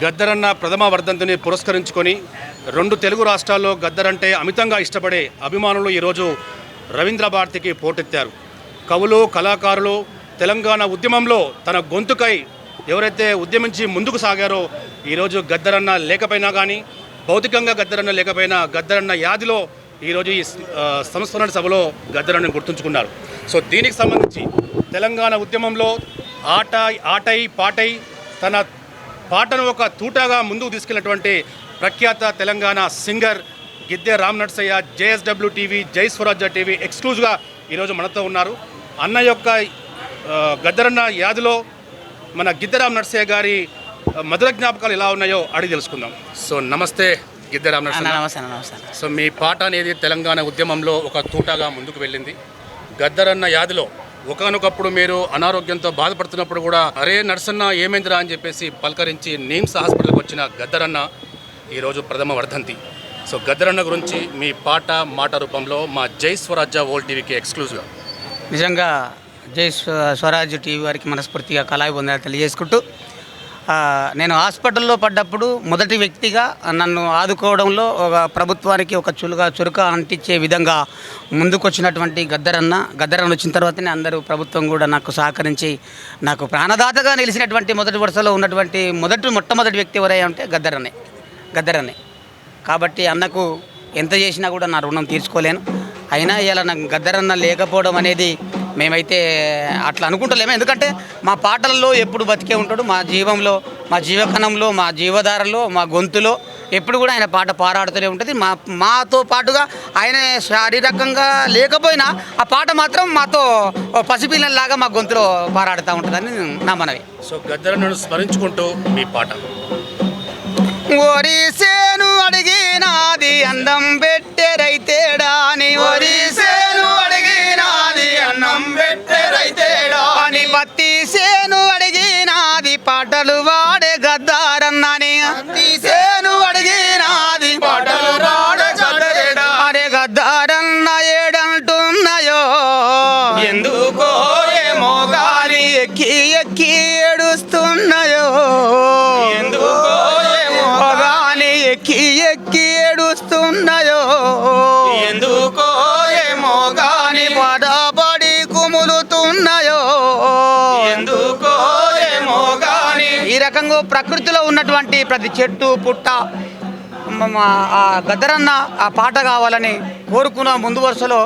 గద్దరన్న ప్రథమ వర్ధంతిని పురస్కరించుకొని రెండు తెలుగు రాష్ట్రాల్లో గద్దరంటే అమితంగా ఇష్టపడే అభిమానులు ఈరోజు రవీంద్ర భారతికి పోటెత్తారు. కవులు, కళాకారులు తెలంగాణ ఉద్యమంలో తన గొంతుకై ఎవరైతే ఉద్యమించి ముందుకు సాగారో ఈరోజు గద్దరన్న లేకపోయినా కానీ, భౌతికంగా గద్దరన్న లేకపోయినా గద్దరన్న యాదిలో ఈరోజు ఈ సంస్మరణ సభలో గద్దరన్నను గుర్తుంచుకున్నారు. సో దీనికి సంబంధించి తెలంగాణ ఉద్యమంలో ఆటై పాటై తన పాటను ఒక తూటాగా ముందుకు తీసుకెళ్ళినటువంటి ప్రఖ్యాత Telangana singer Gidde Ram Narsaiah JSW TV, జై స్వరాజ్య టీవీ ఎక్స్క్లూజివ్గా ఈరోజు మనతో ఉన్నారు. అన్న యొక్క గద్దరన్న యాదిలో మన గిద్దె రామ్ నర్సయ్య గారి మధుర జ్ఞాపకాలు ఎలా ఉన్నాయో అడిగి తెలుసుకుందాం. సో నమస్తే గిద్దె రామ్ నర్సయ్య. నమస్తే. సో మీ పాట అనేది తెలంగాణ ఉద్యమంలో ఒక తూటాగా ముందుకు వెళ్ళింది. గద్దరన్న యాదిలో ఒకనొకప్పుడు మీరు అనారోగ్యంతో బాధపడుతున్నప్పుడు కూడా అరే నర్సన్న ఏమైందిరా అని చెప్పేసి పలకరించి నిమ్స్ హాస్పిటల్కి వచ్చిన గద్దరన్న ఈరోజు ప్రథమ వర్ధంతి. సో గద్దరన్న గురించి మీ పాట మాట రూపంలో మా జై స్వరాజ్య వరల్డ్ టీవీకి ఎక్స్క్లూజివ్గా. నిజంగా జై స్వరాజ్య టీవీ వారికి మనస్ఫూర్తిగా కళాభివందనాలు తెలియజేసుకుంటూ, నేను హాస్పిటల్లో పడ్డప్పుడు మొదటి వ్యక్తిగా నన్ను ఆదుకోవడంలో ఒక ప్రభుత్వానికి ఒక చురుక అంటించే విధంగా ముందుకొచ్చినటువంటి గద్దరన్న వచ్చిన తర్వాతనే అందరూ ప్రభుత్వం కూడా నాకు సహకరించి నాకు ప్రాణదాతగా నిలిచినటువంటి మొదటి వరుసలో ఉన్నటువంటి మొట్టమొదటి వ్యక్తి ఎవరయ్యా అంటే గద్దరన్నే. కాబట్టి అన్నకు ఎంత చేసినా కూడా నా రుణం తీర్చుకోలేను. అయినా ఇలా నాకు గద్దరన్న లేకపోవడం అనేది మేమైతే అట్లా అనుకుంటలేము. ఎందుకంటే మా పాటలలో ఎప్పుడు బతికే ఉంటాడు. మా జీవంలో, మా జీవకణంలో, మా జీవధారలో, మా గొంతులో ఎప్పుడు కూడా ఆయన పాట పారాడుతూనే ఉంటుంది. మాతో పాటుగా ఆయన శారీరకంగా లేకపోయినా ఆ పాట మాత్రం మాతో పసిపిల్లల్లాగా మా గొంతులో పారాడుతూ ఉంటుందని నా మనవి. సో గద్దరన్నను స్మరించుకుంటూ మీ పాట. ఒరిసేను అడిగినాది అందం పెట్టెరైతేడా అని, ఒరిసేను అడిగినాది అన్నం పెట్టెరైతేడా అని, బత్తీసేను అడిగినాది పాటలు వాడే గద్దారన్నని, బత్తీసేను అడిగినాది పాటలు వాడే గద్దరేడా. అరే గద్దారన్న ఏడంటున్నాయో ఎందుకో ఏమో గాని ఎక్కి ఎక్కి ఏడుస్తున్నాయో, ఎందుకో ఎక్కి ఏడుస్తున్నాయో, ఎందుకో ఏమో గాని పడబడి కుములుతున్నాయో, ఎందుకో ఏమో గాని. ఈ రకంగా ప్రకృతిలో ఉన్నటువంటి ప్రతి చెట్టు పుట్ట ఆ గద్దరన్న ఆ పాట కావాలని కోరుకున్న ముందు వరుసలో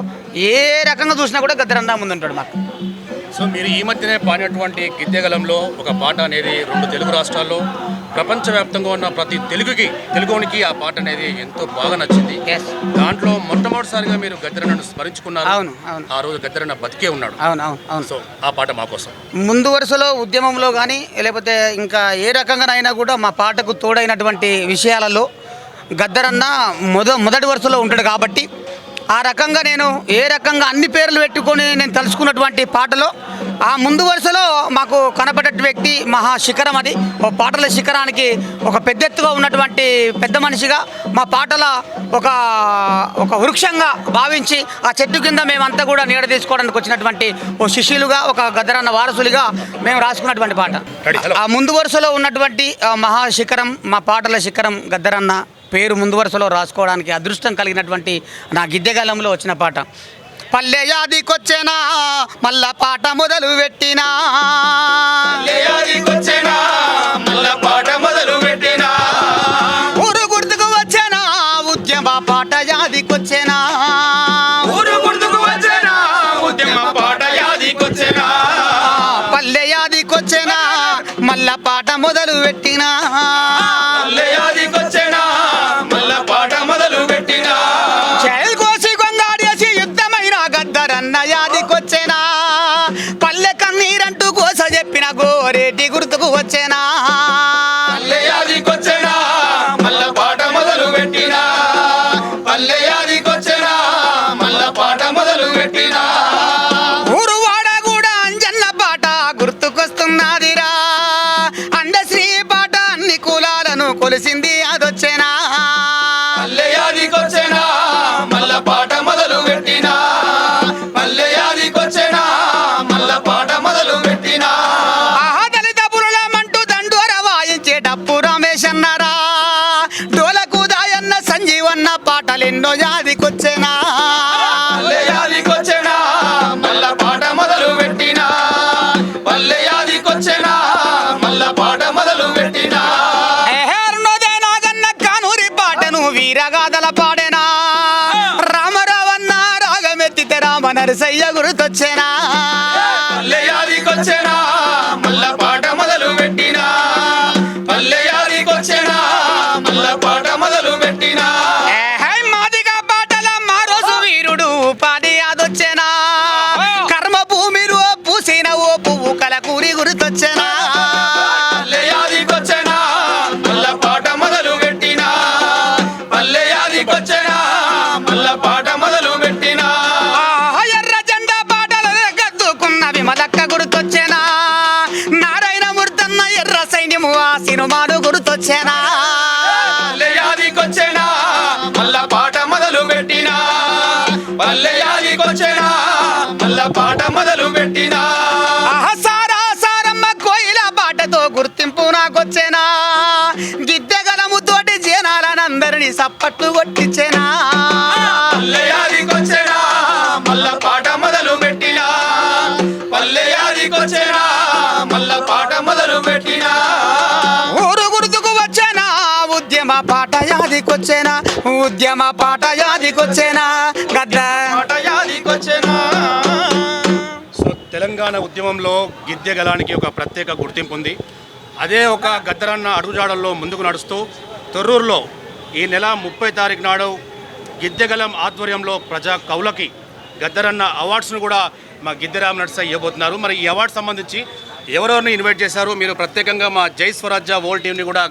ఏ రకంగా చూసినా కూడా గద్దరన్న ముందుంటాడు మాకు. సో మీరు ఈ మధ్యనే పాడినటువంటి గిద్దెగలంలో ఒక పాట అనేది రెండు తెలుగు రాష్ట్రాల్లో ప్రపంచవ్యాప్తంగా ఉన్న ప్రతి తెలుగునికి ఆ పాట అనేది ఎంతో బాగా నచ్చింది. దాంట్లో మొట్టమొదటిసారిగా మీరు గద్దరన్నను స్మరించుకున్నారు. అవును. ఆ రోజు గద్దరన్న బతికే ఉన్నాడు. అవును. సో ఆ పాట మా కోసం. ముందు వరుసలో ఉద్యమంలో కానీ లేకపోతే ఇంకా ఏ రకంగానైనా కూడా మా పాటకు తోడైనటువంటి విషయాలలో గద్దరన్న మొదటి వరుసలో ఉంటాడు. కాబట్టి ఆ రకంగా నేను ఏ రకంగా అన్ని పేర్లు పెట్టుకొని నేను తలుచుకున్నటువంటి పాటలో ఆ ముందు వరుసలో మాకు కనపడే వ్యక్తి మహాశిఖరం. అది ఓ పాటల శిఖరానికి ఒక పెద్దెత్తుగా ఉన్నటువంటి పెద్ద మనిషిగా మా పాటల ఒక వృక్షంగా భావించి ఆ చెట్టు కింద మేమంతా కూడా నీడ తీసుకోవడానికి వచ్చినటువంటి ఓ శిష్యులుగా, ఒక గద్దరన్న వారసులుగా మేము రాసుకున్నటువంటి పాట. ఆ ముందు వరుసలో ఉన్నటువంటి మహాశిఖరం, మా పాటల శిఖరం గద్దరన్న పేరు ముందు వరుసలో రాసుకోవడానికి అదృష్టం కలిగినటువంటి నా గిద్దెగలంలో వచ్చిన పాట. పల్లె యాదికొచ్చేనా మళ్ళా పాట మొదలు పెట్టినా, ఊరు గుర్తుకు వచ్చేనా ఉద్యమ పాట యాదికొచ్చేనా, ఊరు గుర్తుకు వచ్చేనా ఉద్యమ పాట యాదికొచ్చేనా, పల్లె యాదికొచ్చేనా మళ్ళా పాట మొదలు పెట్టినా, పల్లె యాదికొచ్చేనా మళ్ళా పాట మొదలు పెట్టినా, కోసి గొంగాడేసి యుద్ధమైన గద్దరన్న యాదికొచ్చేనా, పల్లె కన్నీరంటూ కోస చెప్పిన గోరేటి గుర్తుకు వచ్చేనా, పల్లె యాదికొచ్చేనా మళ్ళా పాట మొదలు పెట్టినా, పల్లె యాదికొచ్చేనా మళ్ళా పాట మొదలు పెట్టినా, ఊరు వాడ కూడా అంజన్న పాట గుర్తుకొస్తున్నదిరా, అండశ్రీ పాట అన్ని కులాలను కొలిసింది అదొచ్చేనా, పల్లె యాదికొచ్చేనా మళ్ళా పాట మొదలు పెట్టినా, పల్లె యాదికొచ్చేనా మళ్ళా పాట మొదలు పెట్టినా, దళిత పురులమంటూ దండోర వాయించే డప్పు రమేశ రెండో జాదికొచ్చేనా పల్లె యాదికొచ్చెనా మల్ల పాట మొదలు పెట్టినా పల్లె యాదికొచ్చెనా మల్ల పాట మొదలు పెట్టినా రెండోదే నాగన్న కానూరి పాటను వీరగాథల పాడేనా రామరావన్న రాగమెత్తితే రామ నరసయ్య గుర్తొచ్చేనా పల్లె యాదికొచ్చెనా మల్ల పాట మొదలు పెట్టినా పల్లె యాదికొచ్చెనా మల్ల పాట మొదలు పెట్టినా మాదిగా పాటల మా రోజు వీరుడు పాడి అదొచ్చేనా కర్మ భూమిలో పూసిన ఓ పువ్వు కలకూరి గుర్తొచ్చేనా పల్లె యాదికొచ్చెనా మల్ల పాట మొదలు పెట్టినా పల్లె యాదికొచ్చెనా మల్ల పాట మొదలు పెట్టినా ఎర్ర జెండా పాటలు గద్దుకున్నవి మదక్క గుర్తొచ్చేనా నారాయణ మూర్తన్న ఎర్ర సైన్యము ఆ సినిమాలు గుర్తొచ్చేనా పల్లె యాదికొచ్చెనా మల్ల పాట మొదలు పెట్టినా పల్లె యాదికొచ్చెనా మల్ల పాట మొదలు పెట్టినా సారా సారమ్మ కోయిల పాటతో గుర్తింపు నాకొచ్చేనా గిద్దెగలముతోటి జనాలనందరినీ సప్పట్లు కొట్టించేనా పల్లె యాదికొచ్చెనా మల్ల పాట మొదలు పెట్టినా పల్లె యాదికొచ్చెనా మల్ల పాట మొదలు పెట్టినా ఊరు గుర్తుకు వచ్చేనా ఉద్యమ పాట యాదికొచ్చేనా ఉద్యమ పాట యాదికొచ్చేనా గద్ద పాట యాదికొచ్చెనా సో తెలంగాణ ఉద్యమంలో గిద్దె గలానికి ఒక ప్రత్యేక గుర్తింపు ఉంది. అదే ఒక గద్దరన్న అడుగుజాడల్లో ముందుకు నడుస్తూ తొర్రూరులో ఈ నెల 30 తారీఖు నాడు గిద్దెగలం ఆధ్వర్యంలో ప్రజా కవులకి గద్దరన్న అవార్డ్స్ను కూడా మా గిద్దెరామ నరసయ్య ఇవ్వబోతున్నారు. మరి ఈ అవార్డు సంబంధించి ఎవరెవరిని ఇన్వైట్ చేశారు, మీరు ప్రత్యేకంగా మా జై స్వరాజ్య వరల్డ్ టీంని కూడా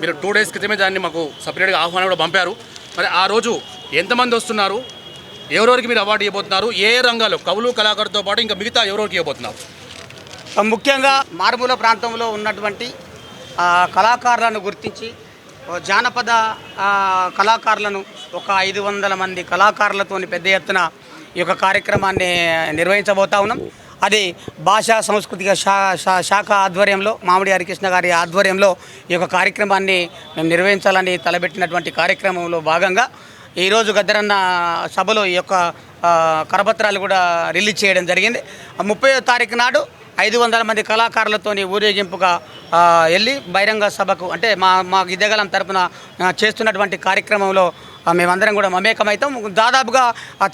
మీరు 2 డేస్ క్రితమే దాన్ని మాకు సపరేట్గా ఆహ్వానం కూడా పంపారు. మరి ఆ రోజు ఎంతమంది వస్తున్నారు, ఎవరెవరికి మీరు అవార్డు ఇవ్వబోతున్నారు, ఏ రంగాల్లో కవులు కళాకారులతో పాటు ఇంకా మిగతా ఎవరెవరికి ఇవ్వబోతున్నారు? ముఖ్యంగా మారుమూల ప్రాంతంలో ఉన్నటువంటి కళాకారులను గుర్తించి జానపద కళాకారులను ఒక 500 మంది కళాకారులతోని పెద్ద ఎత్తున ఈ యొక్క కార్యక్రమాన్ని నిర్వహించబోతా ఉన్నాం. అది భాషా సాంస్కృతిక శాఖ ఆధ్వర్యంలో మామిడి హరికృష్ణ గారి ఆధ్వర్యంలో ఈ యొక్క కార్యక్రమాన్ని మేము నిర్వహించాలని తలబెట్టినటువంటి కార్యక్రమంలో భాగంగా ఈరోజు గద్దరన్న సభలో ఈ యొక్క కరపత్రాలు కూడా రిలీజ్ చేయడం జరిగింది. 30వ తారీఖు నాడు 500 మంది కళాకారులతోని ఊరేగింపుగా వెళ్ళి బహిరంగ సభకు అంటే మా గిద్దెగలం తరపున చేస్తున్నటువంటి కార్యక్రమంలో మేమందరం కూడా మమేకమవుతాం. దాదాపుగా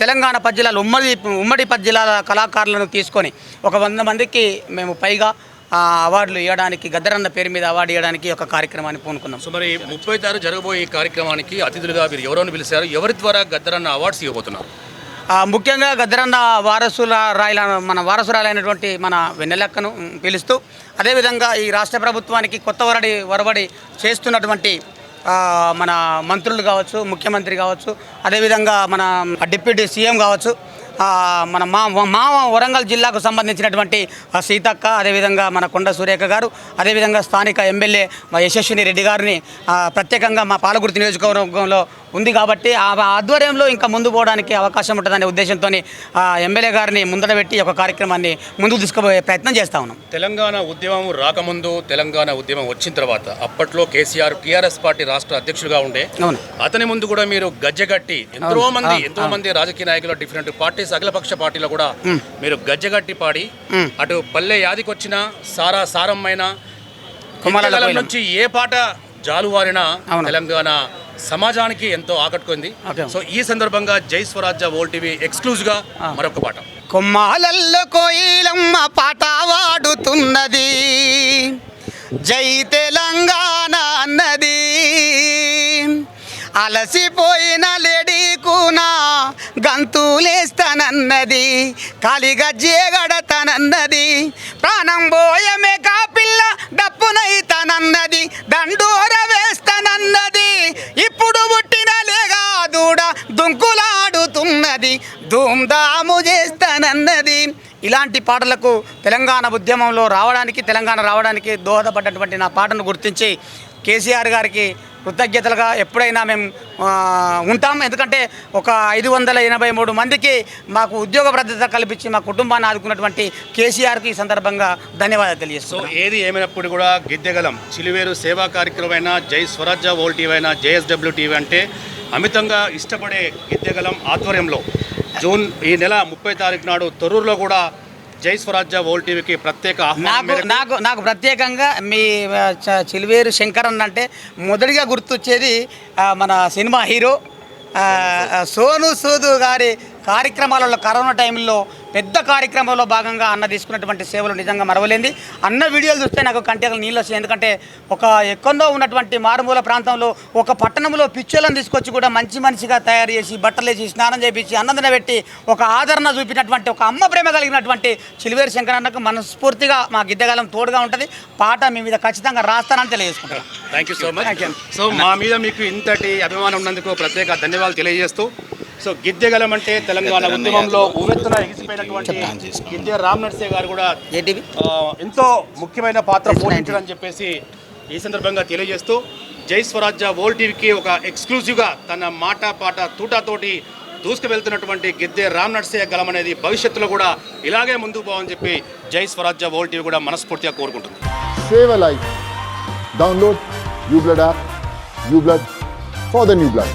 తెలంగాణ 10 జిల్లాలు ఉమ్మడి 10 జిల్లాల కళాకారులను తీసుకొని ఒక 100 మందికి మేము పైగా అవార్డులు ఇవ్వడానికి గద్దరన్న పేరు మీద అవార్డు ఇవ్వడానికి ఒక కార్యక్రమాన్ని పూనుకున్నాం. సో మరి 30 తారీఖు జరగబోయే ఈ కార్యక్రమానికి అతిథులుగా మీరు ఎవరైనా పిలిచారు, ఎవరి ద్వారా గద్దరన్న అవార్డ్స్ ఇవ్వబోతున్నారు? ముఖ్యంగా గద్దరన్న మన వారసురాలైనటువంటి మన వెన్నెలక్కను పిలుస్తూ అదేవిధంగా ఈ రాష్ట్ర ప్రభుత్వానికి కొత్త వరబడి చేస్తున్నటువంటి మన మంత్రులు కావచ్చు, ముఖ్యమంత్రి కావచ్చు, అదేవిధంగా మన డిప్యూటీ సీఎం కావచ్చు, మన మా వరంగల్ జిల్లాకు సంబంధించినటువంటి సీతక్క, అదేవిధంగా మన కొండ సురేఖ గారు, అదేవిధంగా స్థానిక ఎమ్మెల్యే యశస్విని రెడ్డి గారిని ప్రత్యేకంగా మా పాలకుర్తి నియోజకవర్గంలో ఉంది కాబట్టి ఆ ఆధ్వర్యంలో ఇంకా ముందు పోవడానికి అవకాశం ఉంటుందనే ఉద్దేశంతో ఎమ్మెల్యే గారిని ముందట పెట్టి ఒక కార్యక్రమాన్ని ముందుకు తీసుకుపోయే ప్రయత్నం చేస్తా ఉన్నాం. తెలంగాణ ఉద్యమం రాకముందు, తెలంగాణ ఉద్యమం వచ్చిన తర్వాత అప్పట్లో కేసీఆర్ టీఆర్ఎస్ పార్టీ రాష్ట్ర అధ్యక్షులుగా ఉండే, అతని ముందు కూడా మీరు గజ్జెగట్టి ఎంతో మంది రాజకీయ నాయకులు డిఫరెంట్ పార్టీస్ అఖిలపక్ష పార్టీలో కూడా మీరు గజ్జెగట్టి పాడి అటు పల్లె యాదికొచ్చిన సారమ్మైన నుంచి ఏ పాట జాలువారినా తెలంగాణ సమాజానికి ఎంతో ఆకట్టుకుంది. సో ఈ సందర్భంగా జై స్వరాజ్య వరల్డ్ టీవీ ఎక్స్క్లూజివ్ గా మరొక పాట. కొమ్మాలల్లో కోయిలమ్మ పాట వాడుతున్నది, జై తెలంగాణ అన్నది, అలసిపోయిన లేడీకునా గంతులేస్తానన్నది, కాలిగా జేగడతానన్నది, ప్రాణం పోయమే కాపిల్ల డప్పునైతానన్నది, దండోర వేస్తానన్నది, ఇప్పుడు పుట్టిన లేగా దూడ దుంకులాడుతున్నది, ధూమ్ధాము చేస్తానన్నది. ఇలాంటి పాటలకు తెలంగాణ ఉద్యమంలో తెలంగాణ రావడానికి దోహదపడ్డటువంటి నా పాటను గుర్తించి కేసీఆర్ గారికి కృతజ్ఞతలుగా ఎప్పుడైనా మేము ఉంటాం. ఎందుకంటే ఒక 583 మందికి మాకు ఉద్యోగ భద్రత కల్పించి మా కుటుంబాన్ని ఆదుకున్నటువంటి కేసీఆర్కి ఈ సందర్భంగా ధన్యవాదాలు తెలియజేస్తాం. సో ఏది ఏమైనప్పుడు కూడా గిద్దెగలం చిలువేరు సేవా కార్యక్రమం అయినా, జై స్వరాజ్య వరల్డ్ టీవీ అయినా, జేఎస్డబ్ల్యూ టీవీ అంటే అమితంగా ఇష్టపడే గిద్దెగలం ఆధ్వర్యంలో ఈ నెల 30 తారీఖు నాడు తొర్రూరులో కూడా జై స్వరాజ్య వరల్డ్ టీవీకి ప్రత్యేక ఆహ్వానం నాకు మేరకు నాకు నాకు ప్రత్యేకంగా మీ చిలివేరు శంకర్ అన్న అంటే మొదటిగా గుర్తొచ్చేది మన సినిమా హీరో సోను సూద్ గారి కార్యక్రమాలలో కరోనా టైంలో పెద్ద కార్యక్రమంలో భాగంగా అన్న తీసుకున్నటువంటి సేవలు నిజంగా మరవలేంది. అన్న వీడియోలు చూస్తే నాకు కంటికి నీళ్ళు వస్తాయి. ఎందుకంటే ఒక ఎక్కడో ఉన్నటువంటి మారుమూల ప్రాంతంలో ఒక పట్టణంలో పిచ్చోళ్ళని తీసుకొచ్చి కూడా మంచి మనిషిగా తయారు చేసి బట్టలు వేసి స్నానం చేయించి అన్నదన పెట్టి ఒక ఆదరణ చూపినటువంటి ఒక అమ్మ ప్రేమ కలిగినటువంటి చిలివేరు శంకర్ అన్నకు మనస్ఫూర్తిగా మా గిద్దెగాలం తోడుగా ఉంటుంది. పాట మీ మీద ఖచ్చితంగా రాస్తానని తెలియజేసుకుంటాను. Thank you so much. So మా మీద మీకు ఇంతటి అభిమానం ఉన్నందుకు ప్రత్యేక ధన్యవాదాలు తెలియజేస్తూ సో గిద్దెగలం అంటే తెలంగాణ ఉద్యమంలో ఉమెత్తున ఎగిసిపోయినటువంటి గిద్దె రామ్ నర్సే గారు కూడా ఎంతో ముఖ్యమైన పాత్ర పోషించారని చెప్పేసి ఈ సందర్భంగా తెలియజేస్తూ జై స్వరాజ్య వరల్డ్ టీవీకి ఒక ఎక్స్క్లూజివ్గా తన మాట పాట తూటాతోటి దూసుకువెళ్తున్నటువంటి గిద్దె రామ్ నర్సే గలం అనేది భవిష్యత్తులో కూడా ఇలాగే ముందుకు పోవని చెప్పి జై స్వరాజ్య వరల్డ్ టీవీ కూడా మనస్ఫూర్తిగా కోరుకుంటుంది. Save a life. Download uBlood app. uBlood for the new blood.